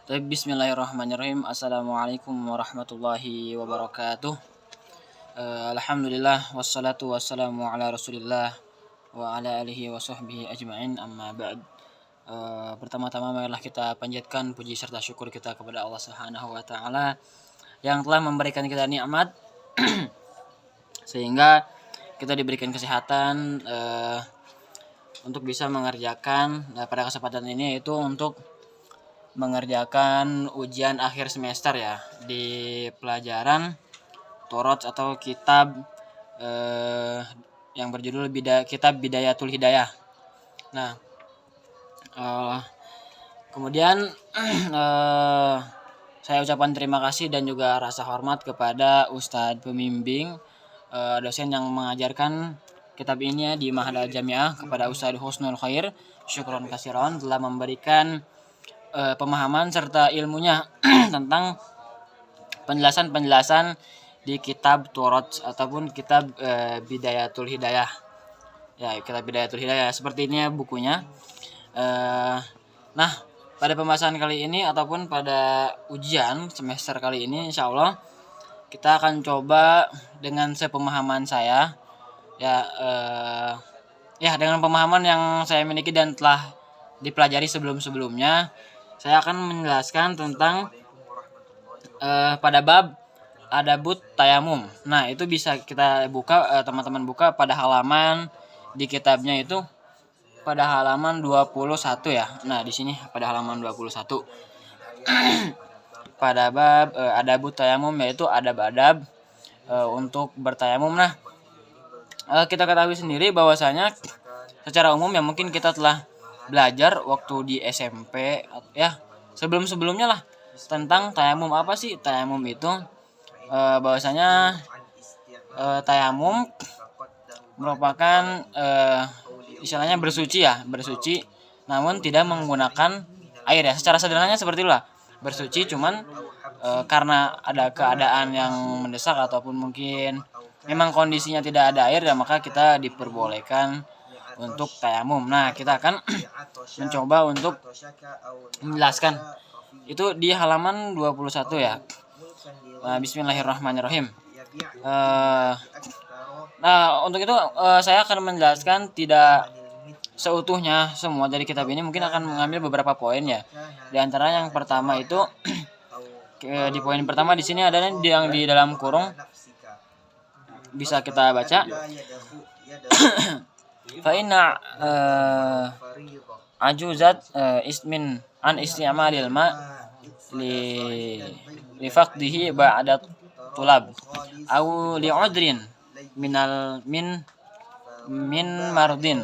Bismillahirrahmanirrahim. Assalamualaikum warahmatullahi wabarakatuh. Alhamdulillah wassalatu wassalamu ala Rasulillah wa ala alihi wa sahbihi ajma'in, amma ba'd. Pertama-tama marilah kita panjatkan puji serta syukur kita kepada Allah Subhanahu wa taala yang telah memberikan kita nikmat sehingga kita diberikan kesehatan untuk bisa mengerjakan pada kesempatan ini, yaitu untuk mengerjakan ujian akhir semester ya di pelajaran Thoroz atau kitab yang berjudul kitab Bidayatul Hidayah. Nah, kemudian saya ucapkan terima kasih dan juga rasa hormat kepada Ustadz pembimbing dosen yang mengajarkan kitab ini di Mahada Jamiah, kepada Ustadz Husnul Khair. Syukron kasiron telah memberikan pemahaman serta ilmunya tentang penjelasan di kitab Thoroz ataupun kitab Bidayatul Hidayah. Ya, kitab Bidayatul Hidayah seperti ini bukunya. Nah, pada pembahasan kali ini ataupun pada ujian semester kali ini, insya Allah kita akan coba dengan sepemahaman saya dengan pemahaman yang saya miliki dan telah dipelajari sebelum-sebelumnya. Saya akan menjelaskan tentang pada bab adabut tayamum. Nah, itu bisa kita buka, teman-teman buka pada halaman di kitabnya itu pada halaman 21 ya. Nah, di sini pada halaman 21. Pada bab adabut tayamum, yaitu adab-adab untuk bertayamum. Nah, kita ketahui sendiri bahwasanya secara umum ya mungkin kita telah belajar waktu di SMP ya, sebelum-sebelumnya lah, tentang tayamum. Apa sih tayamum itu? Bahwasanya tayamum merupakan istilahnya bersuci namun tidak menggunakan air ya. Secara sederhananya seperti itulah, bersuci cuman karena ada keadaan yang mendesak ataupun mungkin memang kondisinya tidak ada air, dan maka kita diperbolehkan untuk tayamum. Nah, kita akan mencoba untuk menjelaskan itu di halaman 21 ya. Bismillahirrahmanirrahim. Untuk itu saya akan menjelaskan tidak seutuhnya semua dari kitab ini, mungkin akan mengambil beberapa poin ya. Di antara yang pertama itu di poin pertama di sini ada yang di dalam kurung, bisa kita baca. Fa inna ajuzat ismin an isti'malil ma li faqdihi ba'da tulab aw li udrin min mardin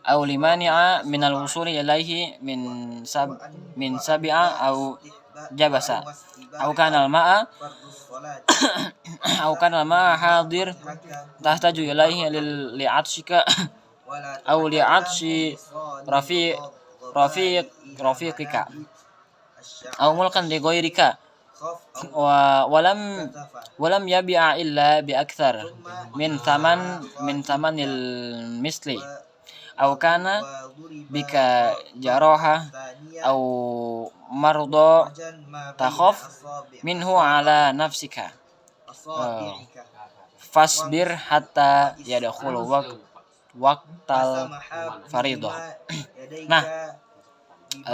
aw limani'a min al-wusuli ilaihi min sabi'a aw jabasa aw kana al-ma'a hadir tahtaju ilaihi li'atshika aw li'atshi rafiqika aw mulkan li ghairika walam yabi'a illa bi akthar min thamanil misli aw kana bika jaraha aw mardo takhaf minhu ala nafsika fasbir hatta yadkhulu waqtal faridah. Nah,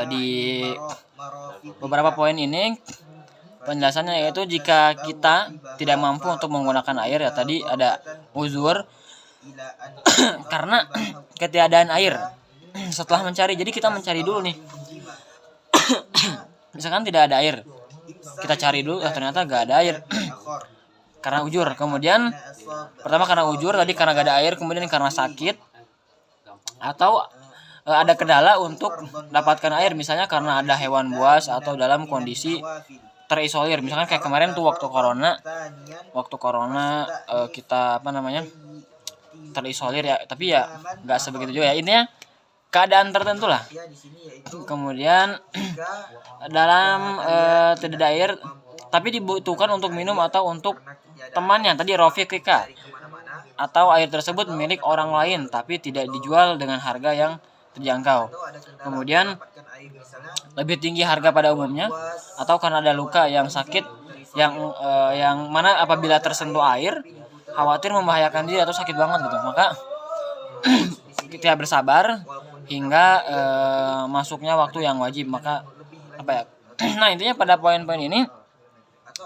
di beberapa poin ini penjelasannya yaitu jika kita tidak mampu untuk menggunakan air ya, tadi ada uzur karena ketiadaan air. Setelah mencari, jadi kita mencari dulu nih. Misalkan tidak ada air, kita cari dulu, ternyata gak ada air karena ujur. Kemudian pertama karena ujur, tadi karena gak ada air, kemudian karena sakit atau ada kendala untuk dapatkan air, misalnya karena ada hewan buas atau dalam kondisi terisolir. Misalkan kayak kemarin tuh waktu corona kita terisolir ya, tapi ya nggak sebegitu juga ya, intinya keadaan tertentu lah. Kemudian dalam tidak ada air tapi dibutuhkan untuk minum atau untuk temannya, tadi rafiqika, atau air tersebut milik orang lain tapi tidak dijual dengan harga yang terjangkau. Kemudian lebih tinggi harga pada umumnya, atau karena ada luka yang sakit yang mana apabila tersentuh air khawatir membahayakan diri atau sakit banget gitu, maka kita bersabar hingga masuknya waktu yang wajib. Maka apa ya? Nah, intinya pada poin-poin ini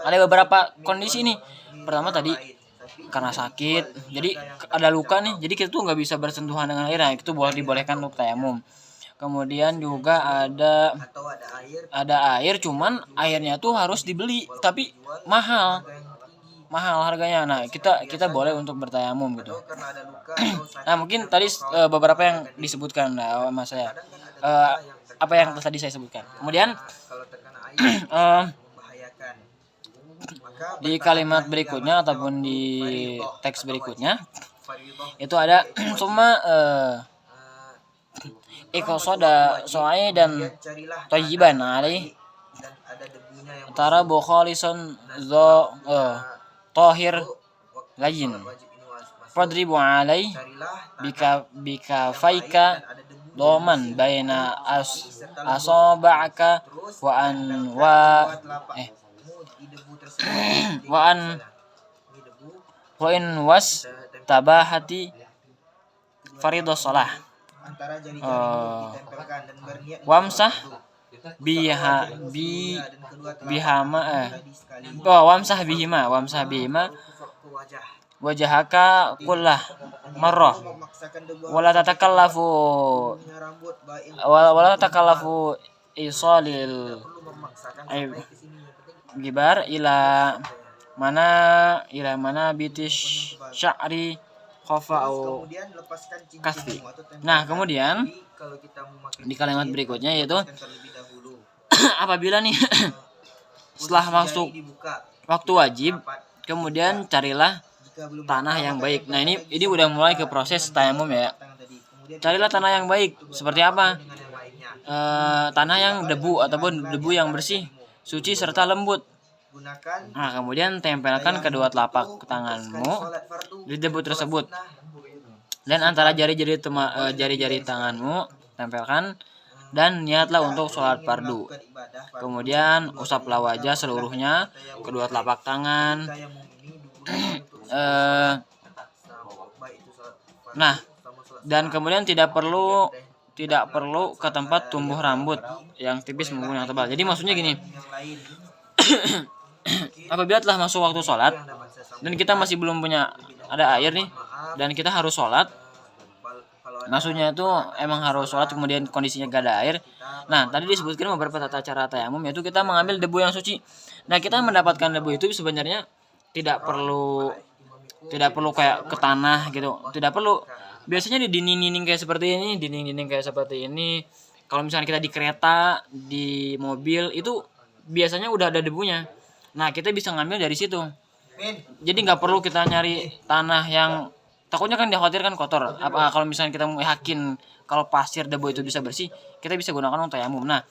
ada beberapa kondisi nih. Pertama tadi karena sakit, jadi ada luka nih, jadi kita tuh nggak bisa bersentuhan dengan air, nah itu boleh dibolehkan untuk tayamum. Kemudian juga ada air, cuman airnya tuh harus dibeli tapi mahal harganya. Nah, kita boleh untuk bertayamum gitu. Nah, mungkin tadi beberapa yang disebutkan Mas saya. Apa yang tadi saya sebutkan. Kemudian di kalimat berikutnya ataupun di teks berikutnya itu ada summa iqsada soai dan thayyiban alih antara bukhalisun zo tahir lajin fadribu alai bika faika doman baina asoba'aka wa in was tabahati faridos shalah wamsah wamsah bihima wajahaka kullah marrah wala tatakallafu isalil gibar ila mana bitish sya'ri khafa au kasfi. Nah, kemudian di kalimat berikutnya yaitu apabila nih setelah masuk waktu wajib, kemudian carilah tanah yang baik. Nah, ini udah mulai ke proses tayamum ya. Carilah tanah yang baik. Seperti apa? Tanah yang debu ataupun debu yang bersih, suci serta lembut. Nah, kemudian tempelkan kedua telapak tanganmu di debu tersebut, dan antara jari-jari tanganmu tempelkan, dan niatlah untuk sholat fardu. Kemudian usaplah wajah seluruhnya, kedua telapak tangan. Nah, dan kemudian tidak perlu ke tempat tumbuh rambut yang tipis maupun yang tebal. Jadi maksudnya gini. Apabila telah masuk waktu sholat dan kita masih belum punya ada air nih, dan kita harus sholat, maksudnya itu emang harus sholat kemudian kondisinya gak ada air. Nah, tadi disebutkan beberapa tata cara tayamum, yaitu kita mengambil debu yang suci. Nah, kita mendapatkan debu itu sebenarnya tidak perlu kayak ke tanah gitu, tidak perlu. Biasanya di dinding-dinding kayak seperti ini, kalau misalnya kita di kereta, di mobil, itu biasanya udah ada debunya. Nah, kita bisa ngambil dari situ. Jadi nggak perlu kita nyari tanah yang takutnya kan dikhawatirkan kotor. Apa kalau misalnya kita mau yakin kalau pasir debu itu bisa bersih, kita bisa gunakan untuk tayamum. Nah,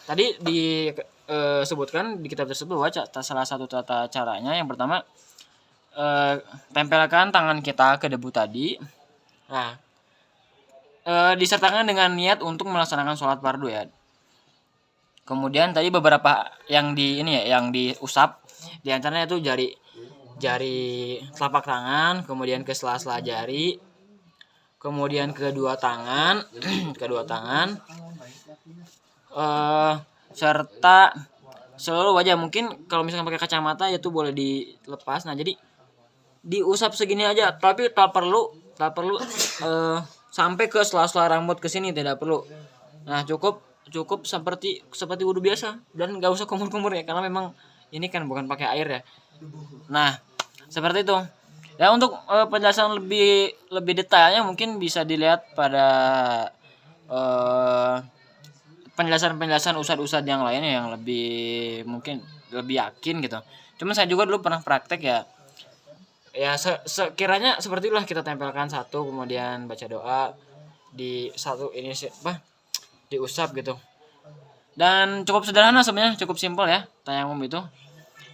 tadi disebutkan di kitab tersebut bahwa salah satu tata caranya yang pertama, tempelkan tangan kita ke debu tadi. Nah, disertakan dengan niat untuk melaksanakan sholat fardu ya. Kemudian tadi beberapa yang diusap, di antaranya itu jari telapak tangan, kemudian ke sela-sela jari, kemudian kedua tangan, serta seluruh wajah. Mungkin kalau misalkan pakai kacamata itu boleh dilepas. Nah, jadi diusap segini aja, tapi tak perlu sampai ke sela-sela rambut ke sini, tidak perlu. Nah, cukup seperti wudhu biasa, dan nggak usah kumur-kumur ya, karena memang ini kan bukan pakai air ya. Nah, seperti itu ya. Untuk penjelasan lebih detailnya mungkin bisa dilihat pada penjelasan ustadz yang lainnya yang mungkin lebih yakin gitu. Cuman saya juga dulu pernah praktek ya sekiranya seperti itulah, kita tempelkan satu, kemudian baca doa di satu ini diusap gitu. Dan cukup sederhana sebenarnya, cukup simpel ya tayamum itu.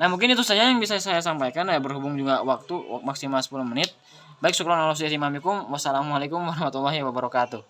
Nah, mungkin itu saja yang bisa saya sampaikan ya, berhubung juga waktu maksimal 10 menit. Baik, syukran Allah. Wassalamualaikum warahmatullahi wabarakatuh.